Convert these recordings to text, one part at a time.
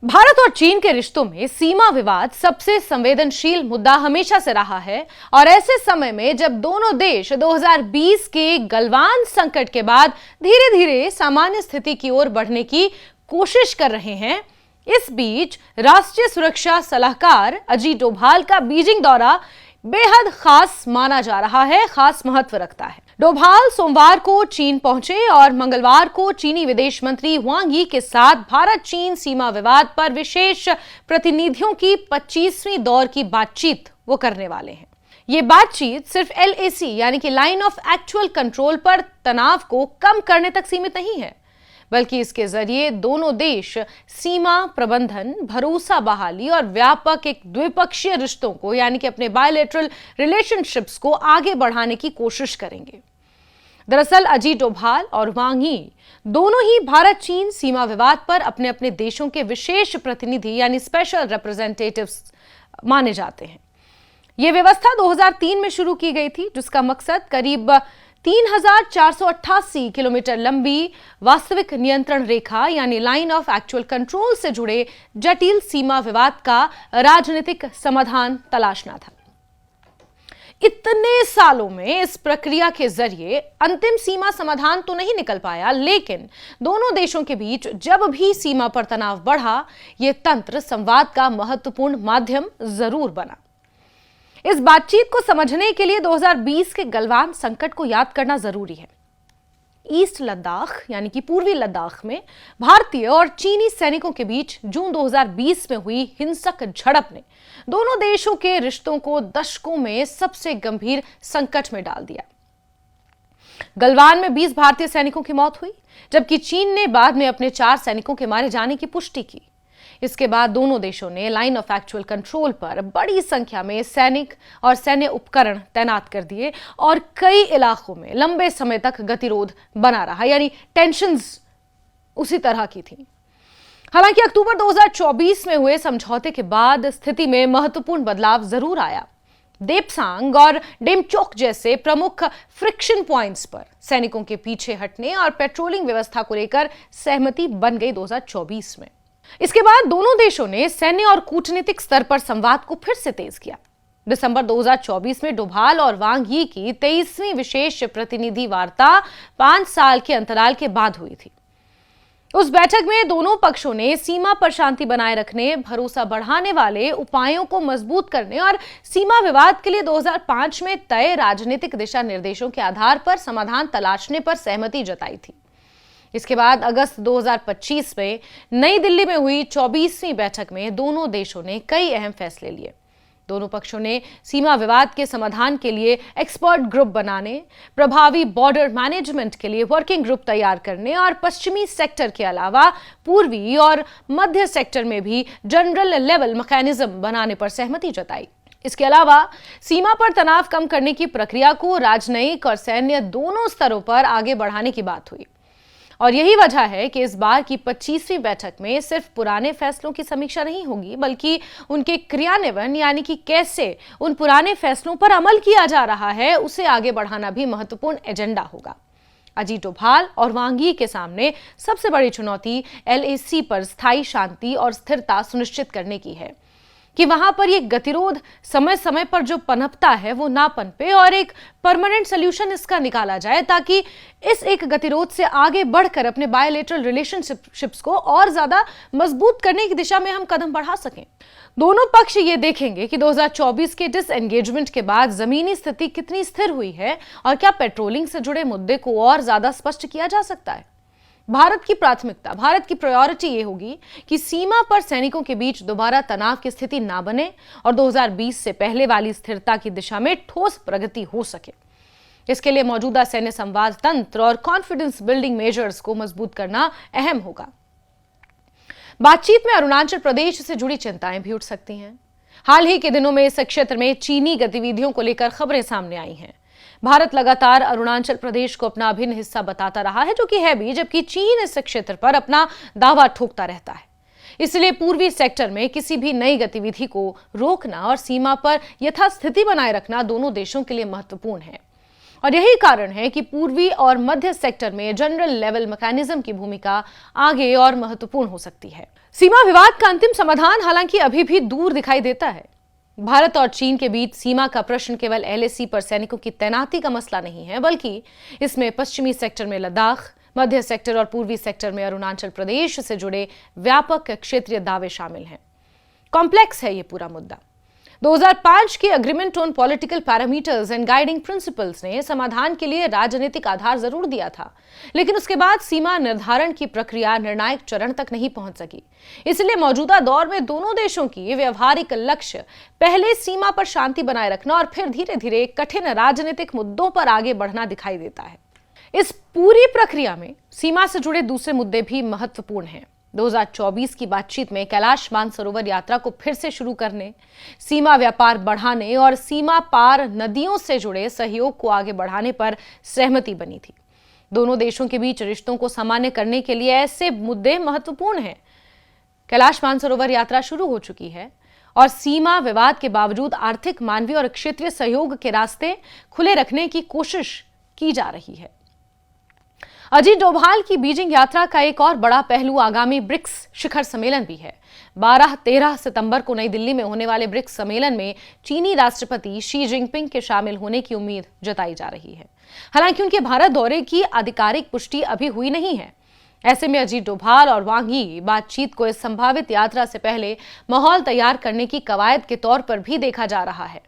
भारत और चीन के रिश्तों में सीमा विवाद सबसे संवेदनशील मुद्दा हमेशा से रहा है और ऐसे समय में जब दोनों देश 2020 के गलवान संकट के बाद धीरे धीरे सामान्य स्थिति की ओर बढ़ने की कोशिश कर रहे हैं, इस बीच राष्ट्रीय सुरक्षा सलाहकार अजीत डोभाल का बीजिंग दौरा बेहद खास माना जा रहा है, खास महत्व रखता है। डोभाल सोमवार को चीन पहुंचे और मंगलवार को चीनी विदेश मंत्री वांग यी के साथ भारत चीन सीमा विवाद पर विशेष प्रतिनिधियों की 25वीं दौर की बातचीत वो करने वाले हैं। ये बातचीत सिर्फ LAC यानी कि लाइन ऑफ एक्चुअल कंट्रोल पर तनाव को कम करने तक सीमित नहीं है, बल्कि इसके जरिए दोनों देश सीमा प्रबंधन, भरोसा बहाली और व्यापक एक द्विपक्षीय रिश्तों को यानी कि अपने बायलैटरल रिलेशनशिप्स को आगे बढ़ाने की कोशिश करेंगे। दरअसल अजीत डोभाल और वांग यी दोनों ही भारत चीन सीमा विवाद पर अपने अपने देशों के विशेष प्रतिनिधि यानी स्पेशल रिप्रेजेंटेटिव्स माने जाते हैं। यह व्यवस्था 2003 में शुरू की गई थी, जिसका मकसद करीब 3,488 किलोमीटर लंबी वास्तविक नियंत्रण रेखा यानी लाइन ऑफ एक्चुअल कंट्रोल से जुड़े जटिल सीमा विवाद का राजनीतिक समाधान तलाशना था। इतने सालों में इस प्रक्रिया के जरिए अंतिम सीमा समाधान तो नहीं निकल पाया, लेकिन दोनों देशों के बीच जब भी सीमा पर तनाव बढ़ा, यह तंत्र संवाद का महत्वपूर्ण माध्यम जरूर बना। इस बातचीत को समझने के लिए 2020 के गलवान संकट को याद करना जरूरी है। ईस्ट लद्दाख यानी कि पूर्वी लद्दाख में भारतीय और चीनी सैनिकों के बीच जून 2020 में हुई हिंसक झड़प ने दोनों देशों के रिश्तों को दशकों में सबसे गंभीर संकट में डाल दिया। गलवान में 20 भारतीय सैनिकों की मौत हुई, जबकि चीन ने बाद में अपने 4 सैनिकों के मारे जाने की पुष्टि की। इसके बाद दोनों देशों ने लाइन ऑफ एक्चुअल कंट्रोल पर बड़ी संख्या में सैनिक और सैन्य उपकरण तैनात कर दिए और कई इलाकों में लंबे समय तक गतिरोध बना रहा, यानी टेंशन्स उसी तरह की थी। हालांकि अक्टूबर 2024 में हुए समझौते के बाद स्थिति में महत्वपूर्ण बदलाव जरूर आया। देपसांग और डेमचोक जैसे प्रमुख फ्रिक्शन पॉइंट्स पर सैनिकों के पीछे हटने और पेट्रोलिंग व्यवस्था को लेकर सहमति बन गई 2024 में। इसके बाद दोनों देशों ने सैन्य और कूटनीतिक स्तर पर संवाद को फिर से तेज किया। दिसंबर 2024 में डोभाल और वांग यी की 23वीं विशेष प्रतिनिधि वार्ता 5 साल के अंतराल के बाद हुई थी। उस बैठक में दोनों पक्षों ने सीमा पर शांति बनाए रखने, भरोसा बढ़ाने वाले उपायों को मजबूत करने और सीमा विवाद के लिए 2005 में तय राजनीतिक दिशा निर्देशों के आधार पर समाधान तलाशने पर सहमति जताई थी। इसके बाद अगस्त 2025 में नई दिल्ली में हुई 24वीं बैठक में दोनों देशों ने कई अहम फैसले लिए। दोनों पक्षों ने सीमा विवाद के समाधान के लिए एक्सपर्ट ग्रुप बनाने, प्रभावी बॉर्डर मैनेजमेंट के लिए वर्किंग ग्रुप तैयार करने और पश्चिमी सेक्टर के अलावा पूर्वी और मध्य सेक्टर में भी जनरल लेवल मैकेनिज्म बनाने पर सहमति जताई। इसके अलावा सीमा पर तनाव कम करने की प्रक्रिया को राजनयिक और सैन्य दोनों स्तरों पर आगे बढ़ाने की बात हुई। और यही वजह है कि इस बार की 25वीं बैठक में सिर्फ पुराने फैसलों की समीक्षा नहीं होगी, बल्कि उनके क्रियान्वयन यानी कि कैसे उन पुराने फैसलों पर अमल किया जा रहा है, उसे आगे बढ़ाना भी महत्वपूर्ण एजेंडा होगा। अजीत डोभाल और वांग यी के सामने सबसे बड़ी चुनौती LAC पर स्थायी शांति और स्थिरता सुनिश्चित करने की है कि वहां पर ये गतिरोध समय समय पर जो पनपता है वो ना पनपे और एक परमानेंट सोल्यूशन इसका निकाला जाए, ताकि इस एक गतिरोध से आगे बढ़कर अपने बायलैटरल रिलेशनशिप्स को और ज्यादा मजबूत करने की दिशा में हम कदम बढ़ा सकें। दोनों पक्ष ये देखेंगे कि 2024 के डिसएंगेजमेंट के बाद जमीनी स्थिति कितनी स्थिर हुई है और क्या पेट्रोलिंग से जुड़े मुद्दे को और ज्यादा स्पष्ट किया जा सकता है। भारत की प्राथमिकता, भारत की प्रायोरिटी ये होगी कि सीमा पर सैनिकों के बीच दोबारा तनाव की स्थिति ना बने और 2020 से पहले वाली स्थिरता की दिशा में ठोस प्रगति हो सके। इसके लिए मौजूदा सैन्य संवाद तंत्र और कॉन्फिडेंस बिल्डिंग मेजर्स को मजबूत करना अहम होगा। बातचीत में अरुणाचल प्रदेश से जुड़ी चिंताएं भी उठ सकती हैं। हाल ही के दिनों में इस क्षेत्र में चीनी गतिविधियों को लेकर खबरें सामने आई हैं। भारत लगातार अरुणाचल प्रदेश को अपना अभिन्न हिस्सा बताता रहा है, जो कि है भी, जबकि चीन इस क्षेत्र पर अपना दावा ठोकता रहता है। इसलिए पूर्वी सेक्टर में किसी भी नई गतिविधि को रोकना और सीमा पर यथास्थिति बनाए रखना दोनों देशों के लिए महत्वपूर्ण है। और यही कारण है कि पूर्वी और मध्य सेक्टर में जनरल लेवल मैकेनिज्म की भूमिका आगे और महत्वपूर्ण हो सकती है। सीमा विवाद का अंतिम समाधान हालांकि अभी भी दूर दिखाई देता है। भारत और चीन के बीच सीमा का प्रश्न केवल एलएसी पर सैनिकों की तैनाती का मसला नहीं है, बल्कि इसमें पश्चिमी सेक्टर में लद्दाख, मध्य सेक्टर और पूर्वी सेक्टर में अरुणाचल प्रदेश से जुड़े व्यापक क्षेत्रीय दावे शामिल हैं। कॉम्प्लेक्स है ये पूरा मुद्दा। 2005 की agreement on political parameters and guiding principles ने समाधान के लिए राजनीतिक आधार जरूर दिया था, लेकिन उसके बाद सीमा निर्धारण की प्रक्रिया निर्णायक चरण तक नहीं पहुंच सकी। इसलिए मौजूदा दौर में दोनों देशों की व्यवहारिक लक्ष्य पहले सीमा पर शांति बनाए रखना और फिर धीरे धीरे कठिन राजनीतिक मुद्दों पर आगे बढ़ना दिखाई देता है। इस पूरी प्रक्रिया में सीमा से जुड़े दूसरे मुद्दे भी महत्वपूर्ण हैं। 2024 की बातचीत में कैलाश मानसरोवर यात्रा को फिर से शुरू करने, सीमा व्यापार बढ़ाने और सीमा पार नदियों से जुड़े सहयोग को आगे बढ़ाने पर सहमति बनी थी। दोनों देशों के बीच रिश्तों को सामान्य करने के लिए ऐसे मुद्दे महत्वपूर्ण हैं। कैलाश मानसरोवर यात्रा शुरू हो चुकी है और सीमा विवाद के बावजूद आर्थिक, मानवीय और क्षेत्रीय सहयोग के रास्ते खुले रखने की कोशिश की जा रही है। अजीत डोभाल की बीजिंग यात्रा का एक और बड़ा पहलू आगामी ब्रिक्स शिखर सम्मेलन भी है। 12-13 सितंबर को नई दिल्ली में होने वाले ब्रिक्स सम्मेलन में चीनी राष्ट्रपति शी जिनपिंग के शामिल होने की उम्मीद जताई जा रही है। हालांकि उनके भारत दौरे की आधिकारिक पुष्टि अभी हुई नहीं है। ऐसे में अजीत डोभाल और वांग यी बातचीत को इस संभावित यात्रा से पहले माहौल तैयार करने की कवायद के तौर पर भी देखा जा रहा है।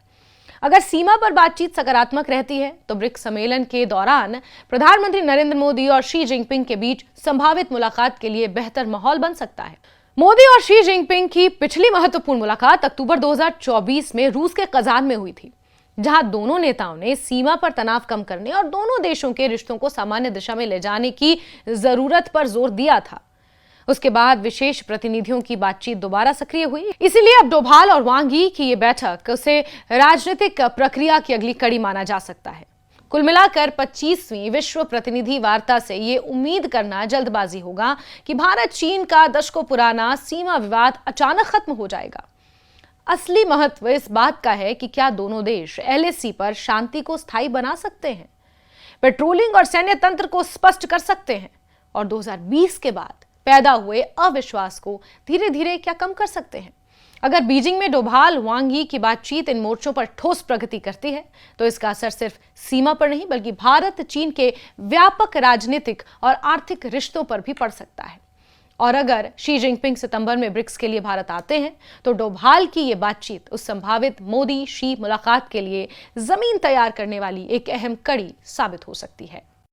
अगर सीमा पर बातचीत सकारात्मक रहती है तो ब्रिक्स सम्मेलन के दौरान प्रधानमंत्री नरेंद्र मोदी और शी जिनपिंग के बीच संभावित मुलाकात के लिए बेहतर माहौल बन सकता है। मोदी और शी जिनपिंग की पिछली महत्वपूर्ण मुलाकात अक्टूबर 2024 में रूस के कजान में हुई थी, जहां दोनों नेताओं ने सीमा पर तनाव कम करने और दोनों देशों के रिश्तों को सामान्य दिशा में ले जाने की जरूरत पर जोर दिया था। उसके बाद विशेष प्रतिनिधियों की बातचीत दोबारा सक्रिय हुई। इसीलिए अब डोभाल और वांग यी की ये बैठक उसे राजनीतिक प्रक्रिया की अगली कड़ी माना जा सकता है। कुल मिलाकर 25वीं विश्व प्रतिनिधि वार्ता से ये उम्मीद करना जल्दबाजी होगा कि भारत चीन का दशकों पुराना सीमा विवाद अचानक खत्म हो जाएगा। असली महत्व इस बात का है कि क्या दोनों देश एलएसी पर शांति को स्थायी बना सकते हैं, पेट्रोलिंग और सैन्य तंत्र को स्पष्ट कर सकते हैं और 2020 के बाद पैदा हुए अविश्वास को धीरे धीरे क्या कम कर सकते हैं। अगर बीजिंग में डोभाल वांग यी की बातचीत इन मोर्चों पर ठोस प्रगति करती है तो इसका असर सिर्फ सीमा पर नहीं बल्कि भारत चीन के व्यापक राजनीतिक और आर्थिक रिश्तों पर भी पड़ सकता है। और अगर शी जिनपिंग सितंबर में ब्रिक्स के लिए भारत आते हैं तो डोभाल की ये बातचीत उस संभावित मोदी शी मुलाकात के लिए जमीन तैयार करने वाली एक अहम कड़ी साबित हो सकती है।